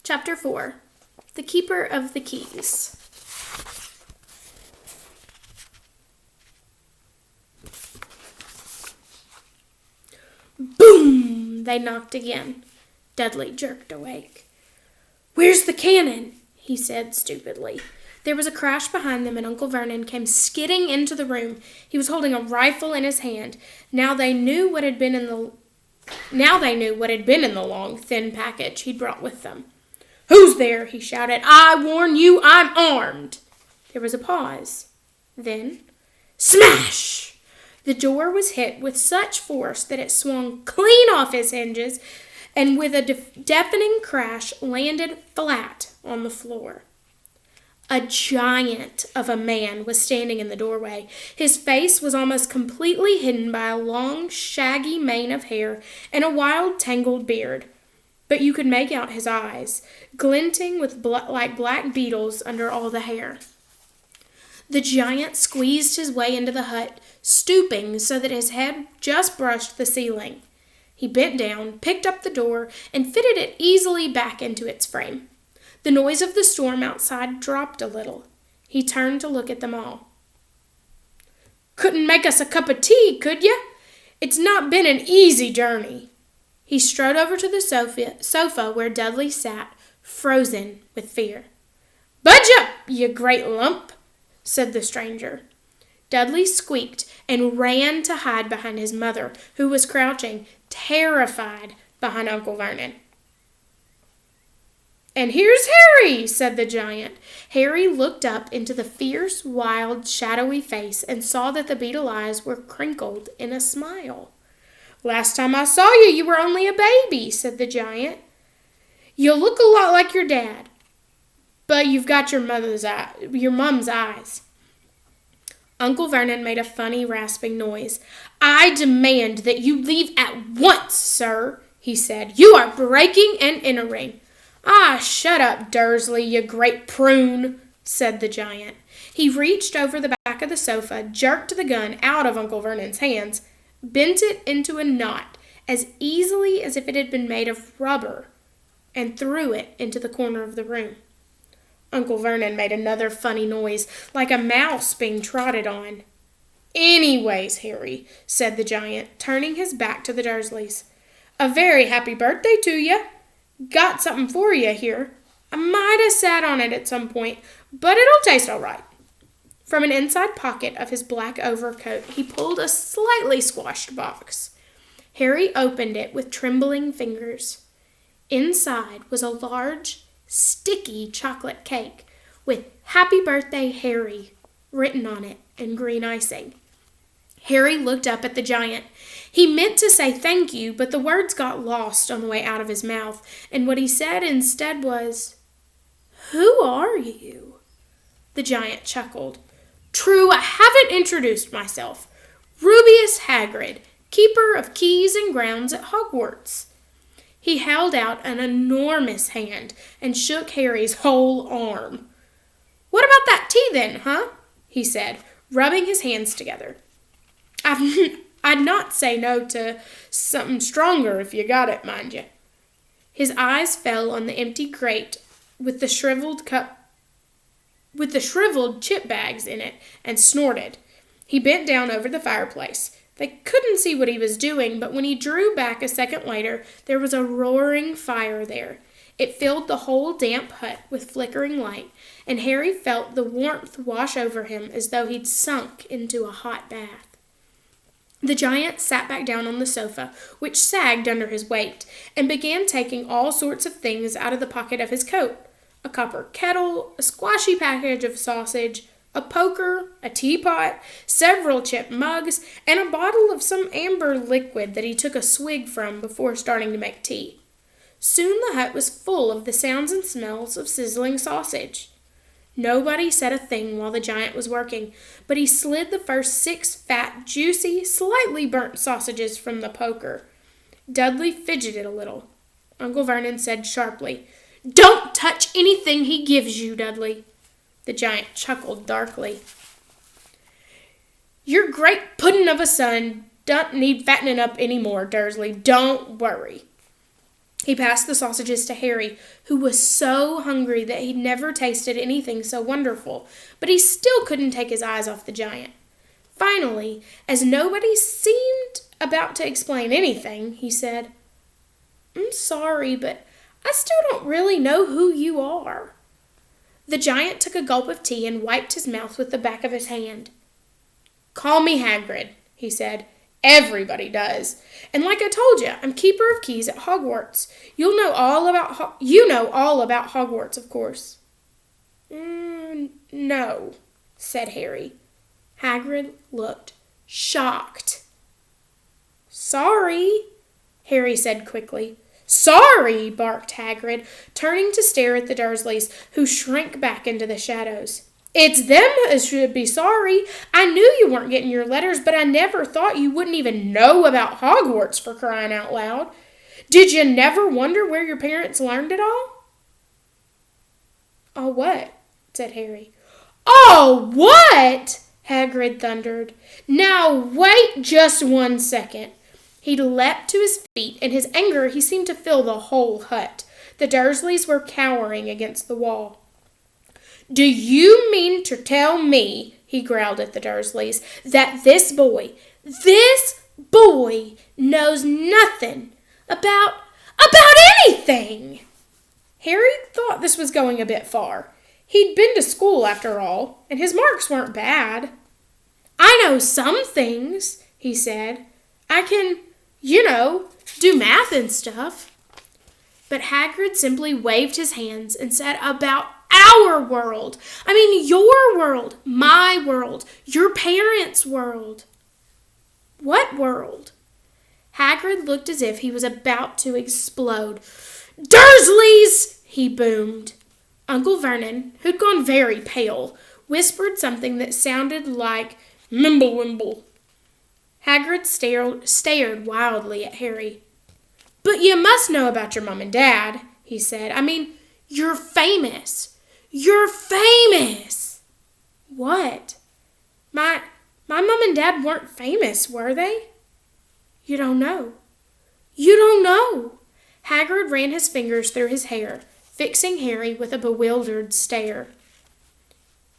Chapter 4. The Keeper of the Keys. Boom! They knocked again. Dudley jerked awake. "Where's the cannon?" he said stupidly. There was a crash behind them, and Uncle Vernon came skidding into the room. He was holding a rifle in his hand. Now they knew what had been in the long, thin package he'd brought with them. "Who's there?" he shouted. "I warn you, I'm armed." There was a pause. Then, smash! The door was hit with such force that it swung clean off its hinges and with a deafening crash landed flat on the floor. A giant of a man was standing in the doorway. His face was almost completely hidden by a long, shaggy mane of hair and a wild, tangled beard. But you could make out his eyes, glinting with like black beetles under all the hair. The giant squeezed his way into the hut, stooping so that his head just brushed the ceiling. He bent down, picked up the door, and fitted it easily back into its frame. The noise of the storm outside dropped a little. He turned to look at them all. "Couldn't make us a cup of tea, could you? It's not been an easy journey." He strode over to the sofa where Dudley sat, frozen with fear. "Budge up, you great lump," said the stranger. Dudley squeaked and ran to hide behind his mother, who was crouching, terrified, behind Uncle Vernon. "And here's Harry," said the giant. Harry looked up into the fierce, wild, shadowy face and saw that the beetle eyes were crinkled in a smile. "Last time I saw you, you were only a baby," said the giant. "You look a lot like your dad, but you've got your mom's eyes." Uncle Vernon made a funny, rasping noise. "I demand that you leave at once, sir," he said. "You are breaking and entering." "Ah, shut up, Dursley, you great prune," said the giant. He reached over the back of the sofa, jerked the gun out of Uncle Vernon's hands, bent it into a knot as easily as if it had been made of rubber, and threw it into the corner of the room. Uncle Vernon made another funny noise, like a mouse being trotted on. "Anyways, Harry," said the giant, turning his back to the Dursleys, "a very happy birthday to you. Got something for you here. I might have sat on it at some point, but it'll taste all right." From an inside pocket of his black overcoat, he pulled a slightly squashed box. Harry opened it with trembling fingers. Inside was a large, sticky chocolate cake with "Happy Birthday, Harry" written on it in green icing. Harry looked up at the giant. He meant to say thank you, but the words got lost on the way out of his mouth, and what he said instead was, "Who are you?" The giant chuckled. "True, I haven't introduced myself. Rubeus Hagrid, keeper of keys and grounds at Hogwarts." He held out an enormous hand and shook Harry's whole arm. "What about that tea then, huh?" he said, rubbing his hands together. I'd not say no to something stronger if you got it, mind you." His eyes fell on the empty crate with the shriveled chip bags in it and snorted. He bent down over the fireplace. They couldn't see what he was doing, but when he drew back a second later, there was a roaring fire there. It filled the whole damp hut with flickering light, and Harry felt the warmth wash over him as though he'd sunk into a hot bath. The giant sat back down on the sofa, which sagged under his weight, and began taking all sorts of things out of the pocket of his coat. A copper kettle, a squashy package of sausage, a poker, a teapot, several chip mugs, and a bottle of some amber liquid that he took a swig from before starting to make tea. Soon the hut was full of the sounds and smells of sizzling sausage. Nobody said a thing while the giant was working, but he slid the first 6 fat, juicy, slightly burnt sausages from the poker. Dudley fidgeted a little. Uncle Vernon said sharply, "Don't touch anything he gives you, Dudley." The giant chuckled darkly. "Your great puddin' of a son don't need fattening up any more, Dursley. Don't worry." He passed the sausages to Harry, who was so hungry that he'd never tasted anything so wonderful, but he still couldn't take his eyes off the giant. Finally, as nobody seemed about to explain anything, he said, "I'm sorry, but I still don't really know who you are." The giant took a gulp of tea and wiped his mouth with the back of his hand. "Call me Hagrid," he said. "Everybody does. And like I told you, I'm keeper of keys at Hogwarts. You know all about Hogwarts, of course." No," said Harry. Hagrid looked shocked. "Sorry," Harry said quickly. "Sorry," barked Hagrid, turning to stare at the Dursleys, who shrank back into the shadows. "It's them that should be sorry. I knew you weren't getting your letters, but I never thought you wouldn't even know about Hogwarts, for crying out loud. Did you never wonder where your parents learned it all?" "All what?" said Harry. "All what?" Hagrid thundered. "Now wait just 1 second. He leapt to his feet. In his anger, he seemed to fill the whole hut. The Dursleys were cowering against the wall. "Do you mean to tell me," he growled at the Dursleys, "that this boy knows nothing about anything?" Harry thought this was going a bit far. He'd been to school after all, and his marks weren't bad. "I know some things," he said. "I can, do math and stuff." But Hagrid simply waved his hands and said, "About our world. I mean your world, my world, your parents' world." "What world?" Hagrid looked as if he was about to explode. "Dursleys!" he boomed. Uncle Vernon, who'd gone very pale, whispered something that sounded like Mimblewimble. Hagrid stared wildly at Harry. "But you must know about your mom and dad," he said. "I mean, you're famous. You're famous." "What? My mom and dad weren't famous, were they?" "You don't know. You don't know." Hagrid ran his fingers through his hair, fixing Harry with a bewildered stare.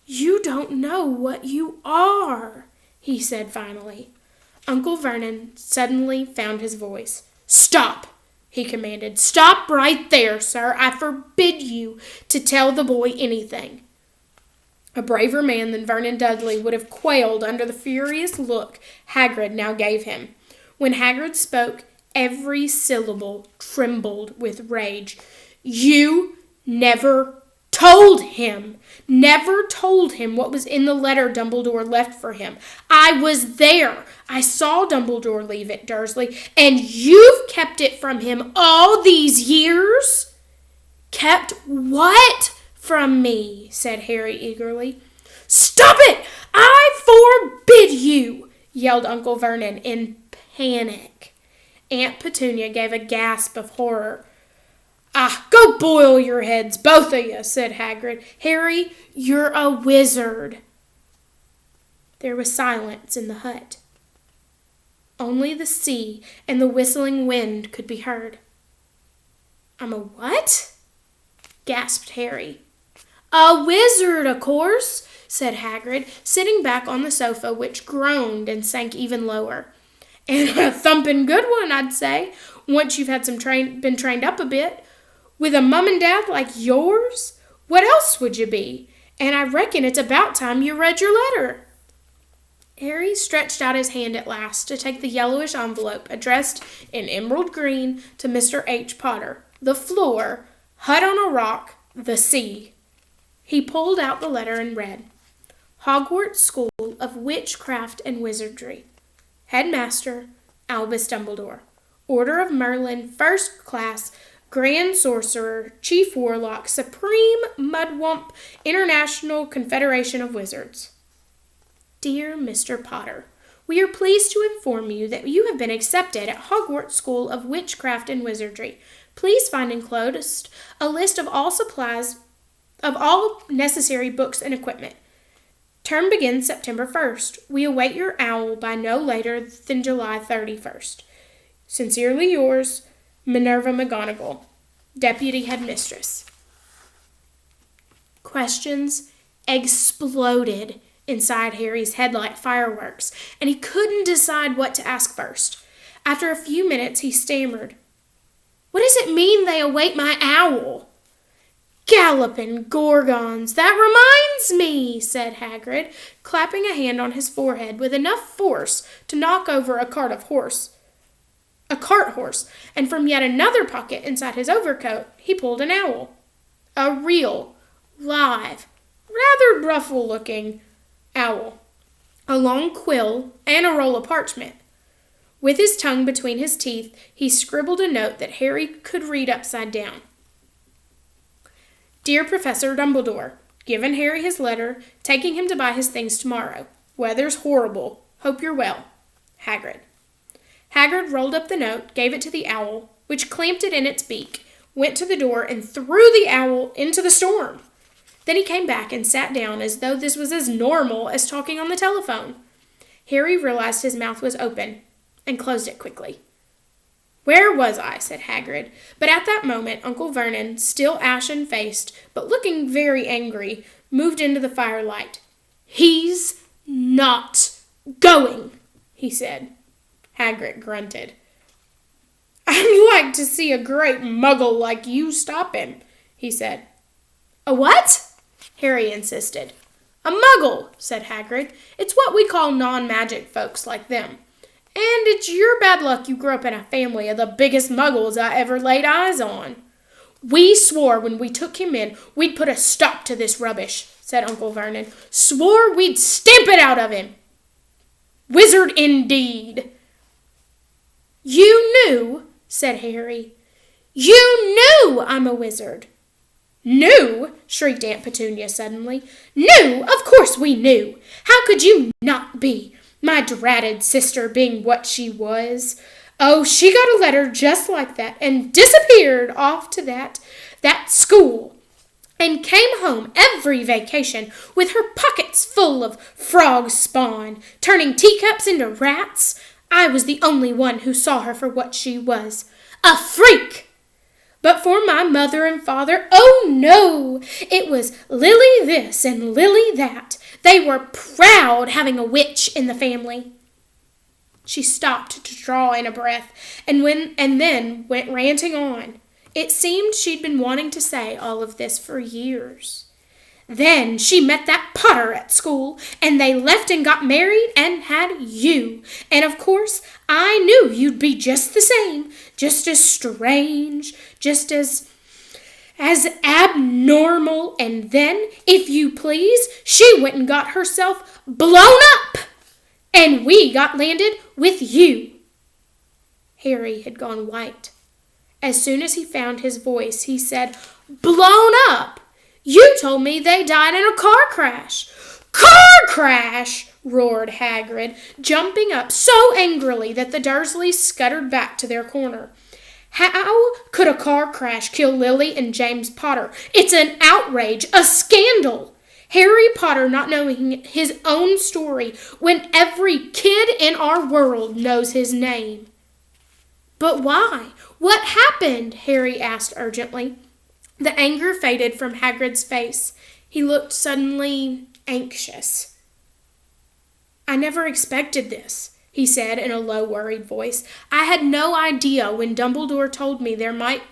"You don't know what you are," he said finally. Uncle Vernon suddenly found his voice. "Stop!" he commanded. "Stop right there, sir. I forbid you to tell the boy anything." A braver man than Vernon Dudley would have quailed under the furious look Hagrid now gave him. When Hagrid spoke, every syllable trembled with rage. "You never told him what was in the letter Dumbledore left for him. I was there. I saw Dumbledore leave it, Dursley, and you've kept it from him all these years." "Kept what from me?" said Harry eagerly. "Stop it! I forbid you!" yelled Uncle Vernon in panic. Aunt Petunia gave a gasp of horror. "Ah, go boil your heads, both of you," said Hagrid. "Harry, you're a wizard." There was silence in the hut. Only the sea and the whistling wind could be heard. "I'm a what?" gasped Harry. "A wizard, of course," said Hagrid, sitting back on the sofa, which groaned and sank even lower. "And a thumping good one, I'd say, once you've had been trained up a bit. With a mum and dad like yours, what else would you be? And I reckon it's about time you read your letter." Harry stretched out his hand at last to take the yellowish envelope addressed in emerald green to Mr. H. Potter. The floor, hut on a rock, the sea. He pulled out the letter and read, "Hogwarts School of Witchcraft and Wizardry. Headmaster, Albus Dumbledore. Order of Merlin, First Class, Grand Sorcerer, Chief Warlock, Supreme Mudwump, International Confederation of Wizards. Dear Mr. Potter, we are pleased to inform you that you have been accepted at Hogwarts School of Witchcraft and Wizardry. Please find enclosed a list of all necessary books and equipment. Term begins September 1st. We await your owl by no later than July 31st. Sincerely yours, Minerva McGonagall, Deputy Headmistress. Questions exploded inside Harry's head like fireworks, and he couldn't decide what to ask first. After a few minutes, he stammered, "What does it mean they await my owl?" "Galloping Gorgons, that reminds me," said Hagrid, clapping a hand on his forehead with enough force to knock over a cart horse, and from yet another pocket inside his overcoat, he pulled an owl. A real, live, rather ruffle-looking owl. A long quill and a roll of parchment. With his tongue between his teeth, he scribbled a note that Harry could read upside down. "Dear Professor Dumbledore, given Harry his letter, taking him to buy his things tomorrow. Weather's horrible. Hope you're well. Hagrid." Hagrid rolled up the note, gave it to the owl, which clamped it in its beak, went to the door, and threw the owl into the storm. Then he came back and sat down as though this was as normal as talking on the telephone. Harry realized his mouth was open and closed it quickly. "Where was I?" said Hagrid. But at that moment, Uncle Vernon, still ashen-faced, but looking very angry, moved into the firelight. "He's not going," he said. Hagrid grunted. "I'd like to see a great muggle like you stop him," he said. "A what?" Harry insisted. "A muggle," said Hagrid. "It's what we call non-magic folks like them. And it's your bad luck you grew up in a family of the biggest muggles I ever laid eyes on." "We swore when we took him in we'd put a stop to this rubbish," said Uncle Vernon. "Swore we'd stamp it out of him." "Wizard indeed." "You knew," said Harry. "You knew I'm a wizard." "Knew?" shrieked Aunt Petunia suddenly. "Knew? Of course we knew. How could you not be? My dratted sister being what she was. Oh, she got a letter just like that and disappeared off to that school and came home every vacation with her pockets full of frog spawn, turning teacups into rats. I was the only one who saw her for what she was, a freak. But for my mother and father, oh no, it was Lily this and Lily that. They were proud having a witch in the family." She stopped to draw in a breath and then went ranting on. It seemed she'd been wanting to say all of this for years. "Then she met that Potter at school, and they left and got married and had you. And of course, I knew you'd be just the same, just as strange, just as abnormal. And then, if you please, she went and got herself blown up, and we got landed with you." Harry had gone white. As soon as he found his voice, he said, "Blown up? You told me they died in a car crash." "Car crash!" roared Hagrid, jumping up so angrily that the Dursleys scuttered back to their corner. "How could a car crash kill Lily and James Potter? It's an outrage, a scandal. Harry Potter not knowing his own story when every kid in our world knows his name." "But why? What happened?" Harry asked urgently. The anger faded from Hagrid's face. He looked suddenly anxious. "I never expected this," he said in a low, worried voice. "I had no idea when Dumbledore told me there might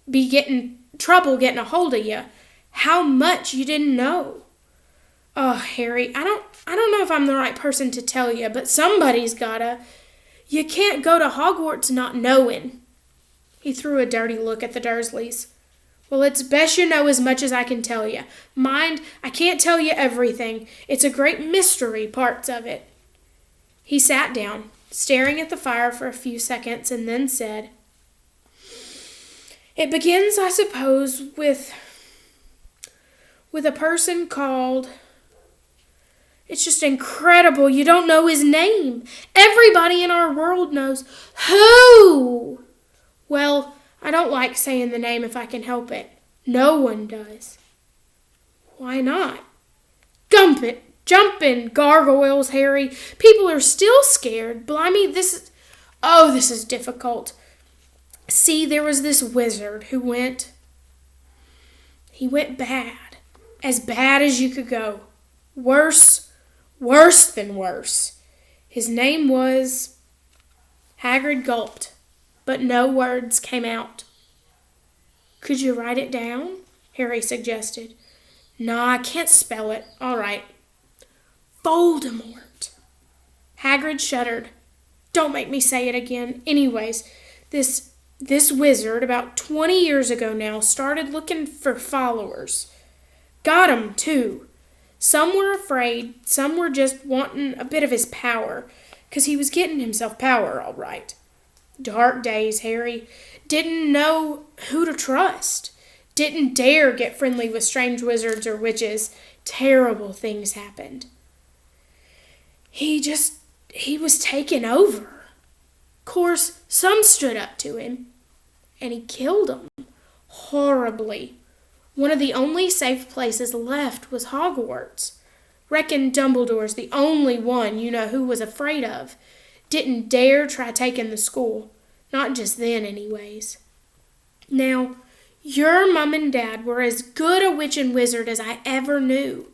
be trouble getting a hold of you, how much you didn't know. Oh, Harry, I don't know if I'm the right person to tell you, but somebody's gotta. You can't go to Hogwarts not knowing." He threw a dirty look at the Dursleys. "Well, it's best you know as much as I can tell you. Mind, I can't tell you everything. It's a great mystery, parts of it." He sat down, staring at the fire for a few seconds, and then said, "It begins, I suppose, with a person called... It's just incredible you don't know his name. Everybody in our world knows. Who? Well, I don't like saying the name if I can help it. No one does." "Why not?" Jumping gargoyles, Harry. People are still scared. Blimey, this is difficult. See, there was this wizard who he went bad. As bad as you could go. Worse, worse than worse. His name was... Hagrid gulped, but no words came out. Could you write it down? Harry suggested. No, I can't spell it. All right. Voldemort. Hagrid shuddered. Don't make me say it again. Anyways, this wizard, about 20 years ago now, started looking for followers. Got 'em, too. Some were afraid, some were just wanting a bit of his power, 'cause he was getting himself power, all right. Dark days, Harry. Didn't know who to trust. Didn't dare get friendly with strange wizards or witches. Terrible things happened. He was taken over. Course, some stood up to him, and he killed them. Horribly. One of the only safe places left was Hogwarts. Reckon Dumbledore's the only one you know who was afraid of. Didn't dare try taking the school. Not just then, anyways. Now, your mum and dad were as good a witch and wizard as I ever knew.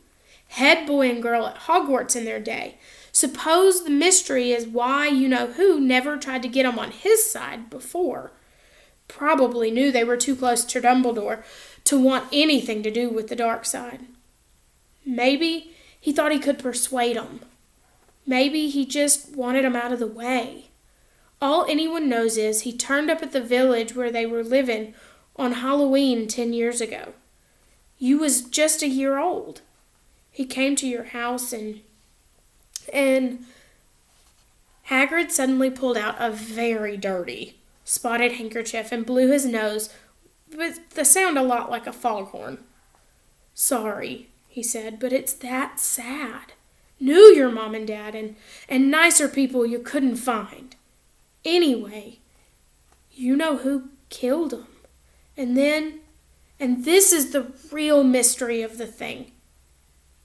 Head boy and girl at Hogwarts in their day. Suppose the mystery is why you-know-who never tried to get 'em on his side before. Probably knew they were too close to Dumbledore to want anything to do with the dark side. Maybe he thought he could persuade 'em. Maybe he just wanted 'em out of the way. All anyone knows is he turned up at the village where they were living on Halloween 10 years ago. You was just a year old. He came to your house and Hagrid suddenly pulled out a very dirty spotted handkerchief and blew his nose with the sound a lot like a foghorn. Sorry, he said, but it's that sad. Knew your mom and dad and nicer people you couldn't find. Anyway, you know who killed him. And this is the real mystery of the thing.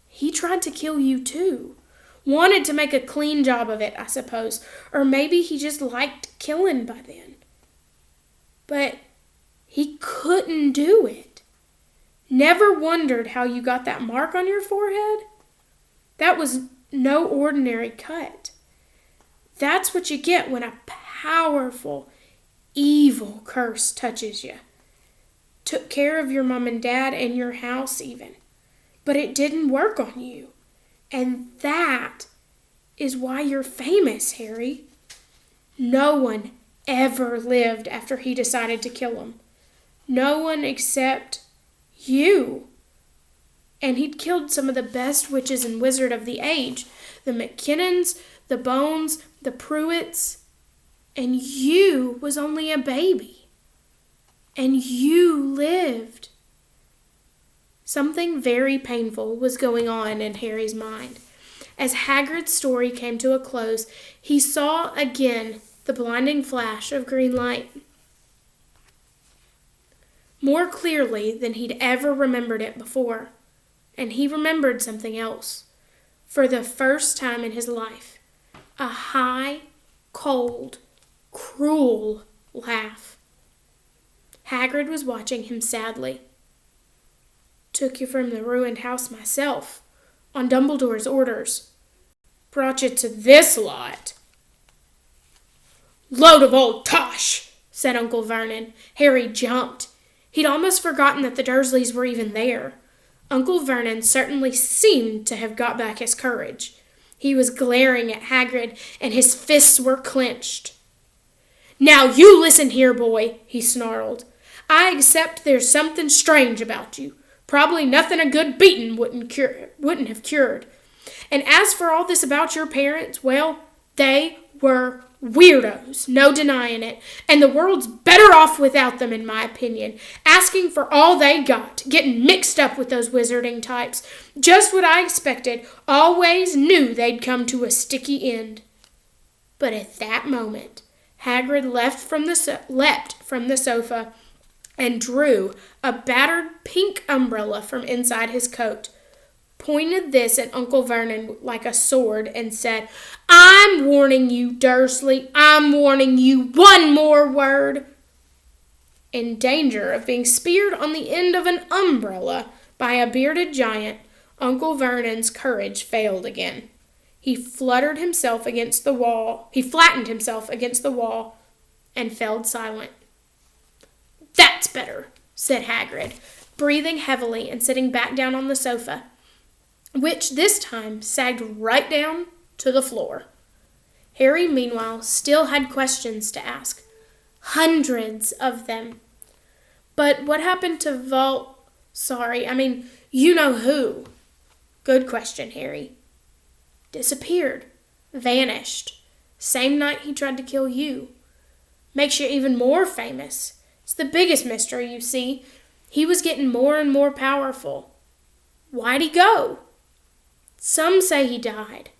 He tried to kill you too. Wanted to make a clean job of it, I suppose. Or maybe he just liked killing by then. But he couldn't do it. Never wondered how you got that mark on your forehead? That was no ordinary cut. That's what you get when a powerful, evil curse touches you. Took care of your mom and dad and your house even. But it didn't work on you. And that is why you're famous, Harry. No one ever lived after he decided to kill him. No one except you. And he'd killed some of the best witches and wizards of the age. The McKinnons, the Bones, the Pruitts. And you was only a baby. And you lived. Something very painful was going on in Harry's mind. As Hagrid's story came to a close, he saw again the blinding flash of green light. More clearly than he'd ever remembered it before. And he remembered something else. For the first time in his life, a high, cold, cruel laugh. Hagrid was watching him sadly. Took you from the ruined house myself, on Dumbledore's orders. Brought you to this lot. Load of old tosh, said Uncle Vernon. Harry jumped. He'd almost forgotten that the Dursleys were even there. Uncle Vernon certainly seemed to have got back his courage. He was glaring at Hagrid, and his fists were clenched. Now you listen here, boy, he snarled. I accept there's something strange about you. Probably nothing a good beating wouldn't have cured. And as for all this about your parents, well, they were weirdos, no denying it. And the world's better off without them, in my opinion. Asking for all they got, getting mixed up with those wizarding types. Just what I expected. Always knew they'd come to a sticky end. But at that moment, Hagrid leapt from the sofa and drew a battered pink umbrella from inside his coat, pointed this at Uncle Vernon like a sword, and said, I'm warning you, Dursley, I'm warning you, one more word. in danger of being speared on the end of an umbrella by a bearded giant, Uncle Vernon's courage failed again. He flattened himself against the wall, and fell silent. "That's better," said Hagrid, breathing heavily and sitting back down on the sofa, which this time sagged right down to the floor. Harry, meanwhile, still had questions to ask. Hundreds of them. But what happened to you know who? Good question, Harry. Disappeared. Vanished. Same night he tried to kill you. Makes you even more famous. It's the biggest mystery, you see. He was getting more and more powerful. Why'd he go? Some say he died.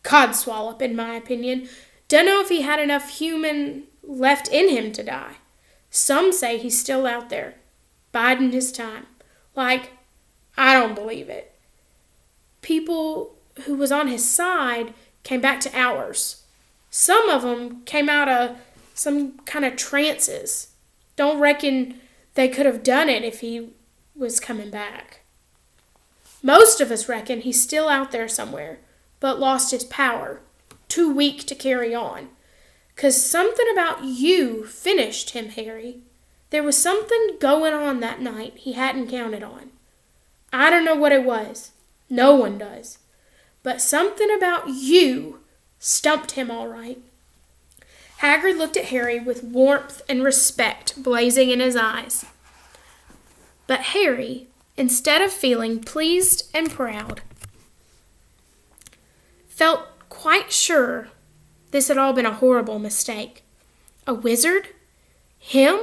Codswallop, in my opinion. Dunno if he had enough human left in him to die. Some say he's still out there, biding his time. Like, I don't believe it. People who was on his side came back to ours. Some of them came out of some kind of trances. Don't reckon they could have done it if he was coming back. Most of us reckon he's still out there somewhere, but lost his power. Too weak to carry on. 'Cause something about you finished him, Harry. There was something going on that night he hadn't counted on. I don't know what it was. No one does. But something about you stumped him all right. Hagrid looked at Harry with warmth and respect blazing in his eyes. But Harry, instead of feeling pleased and proud, felt quite sure this had all been a horrible mistake. A wizard? Him?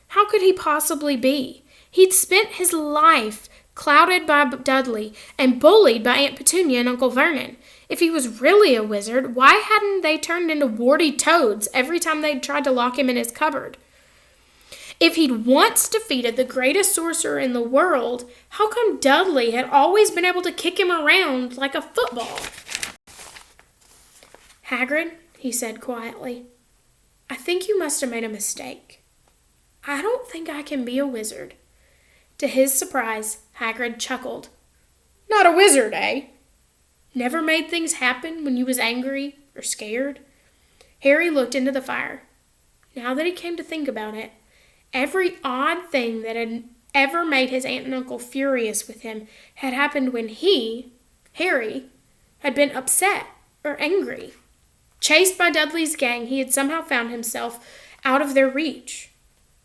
How could he possibly be? He'd spent his life clouded by Dudley and bullied by Aunt Petunia and Uncle Vernon. If he was really a wizard, why hadn't they turned into warty toads every time they'd tried to lock him in his cupboard? If he'd once defeated the greatest sorcerer in the world, how come Dudley had always been able to kick him around like a football? Hagrid, he said quietly, I think you must have made a mistake. I don't think I can be a wizard. To his surprise, Hagrid chuckled. Not a wizard, eh? Never made things happen when you was angry or scared? Harry looked into the fire. Now that he came to think about it, every odd thing that had ever made his aunt and uncle furious with him had happened when he, Harry, had been upset or angry. Chased by Dudley's gang, he had somehow found himself out of their reach.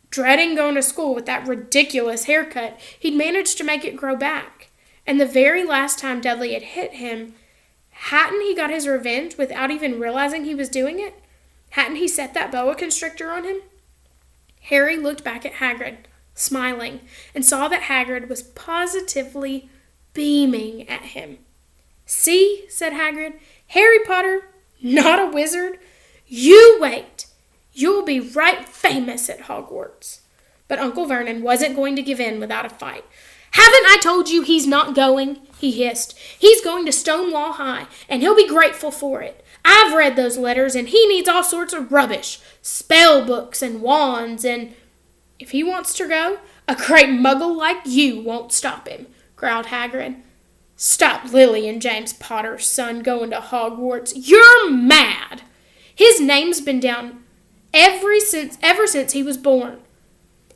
Dreading going to school with that ridiculous haircut, he'd managed to make it grow back. And the very last time Dudley had hit him, hadn't he got his revenge without even realizing he was doing it? Hadn't he set that boa constrictor on him? Harry looked back at Hagrid, smiling, and saw that Hagrid was positively beaming at him. See, said Hagrid, Harry Potter, not a wizard. You wait. You'll be right famous at Hogwarts. But Uncle Vernon wasn't going to give in without a fight. Haven't I told you he's not going? He hissed. He's going to Stonewall High, and he'll be grateful for it. I've read those letters, and he needs all sorts of rubbish. Spell books and wands, and if he wants to go, a great muggle like you won't stop him, growled Hagrid. Stop Lily and James Potter's son going to Hogwarts. You're mad. His name's been down ever since he was born.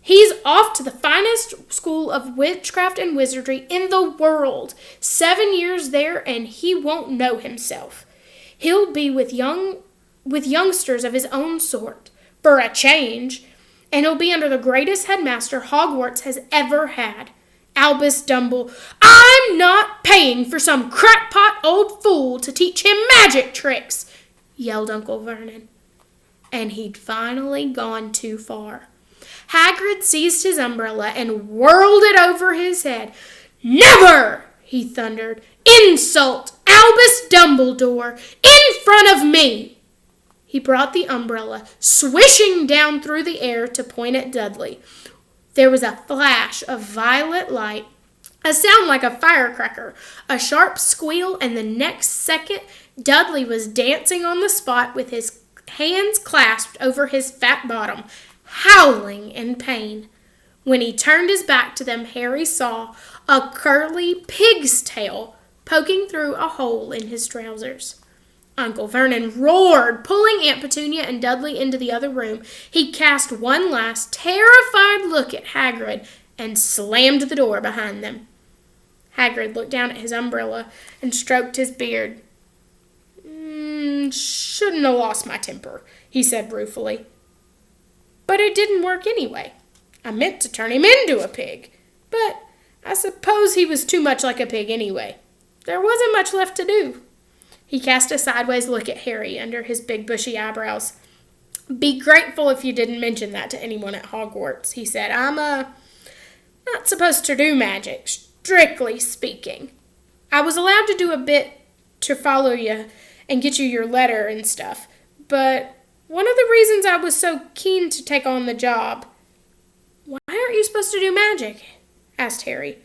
He's off to the finest school of witchcraft and wizardry in the world. 7 years there, and he won't know himself. He'll be with youngsters of his own sort, for a change, and he'll be under the greatest headmaster Hogwarts has ever had, Albus Dumbledore. I'm not paying for some crackpot old fool to teach him magic tricks, yelled Uncle Vernon. And he'd finally gone too far. Hagrid seized his umbrella and whirled it over his head. Never, he thundered, insult Albus Dumbledore in front of me. He brought the umbrella swishing down through the air to point at Dudley. There was a flash of violet light, a sound like a firecracker, a sharp squeal, and the next second Dudley was dancing on the spot with his hands clasped over his fat bottom. howling in pain. When he turned his back to them, Harry saw a curly pig's tail poking through a hole in his trousers. Uncle Vernon roared, pulling Aunt Petunia and Dudley into the other room. He cast one last terrified look at Hagrid and slammed the door behind them. Hagrid looked down at his umbrella and stroked his beard. Shouldn't have lost my temper, he said ruefully. But it didn't work anyway. I meant to turn him into a pig, but I suppose he was too much like a pig anyway. There wasn't much left to do. He cast a sideways look at Harry under his big bushy eyebrows. Be grateful if you didn't mention that to anyone at Hogwarts, he said. I'm, not supposed to do magic, strictly speaking. I was allowed to do a bit to follow you and get you your letter and stuff, but one of the reasons I was so keen to take on the job... Why aren't you supposed to do magic? Asked Harry.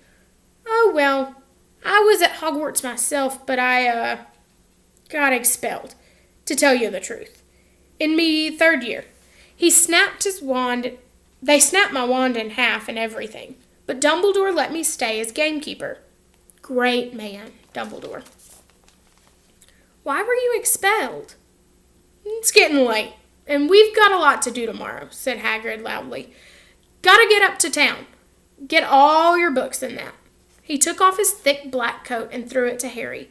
Oh, well, I was at Hogwarts myself, but I, got expelled, to tell you the truth. In me third year. He snapped his wand. They snapped my wand in half and everything, but Dumbledore let me stay as gamekeeper. Great man, Dumbledore. Why were you expelled? It's getting late, and we've got a lot to do tomorrow, said Hagrid loudly. Gotta get up to town. Get all your books in that. He took off his thick black coat and threw it to Harry.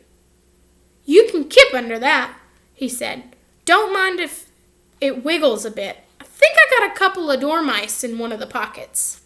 You can kip under that, he said. Don't mind if it wiggles a bit. I think I got a couple of dormice in one of the pockets.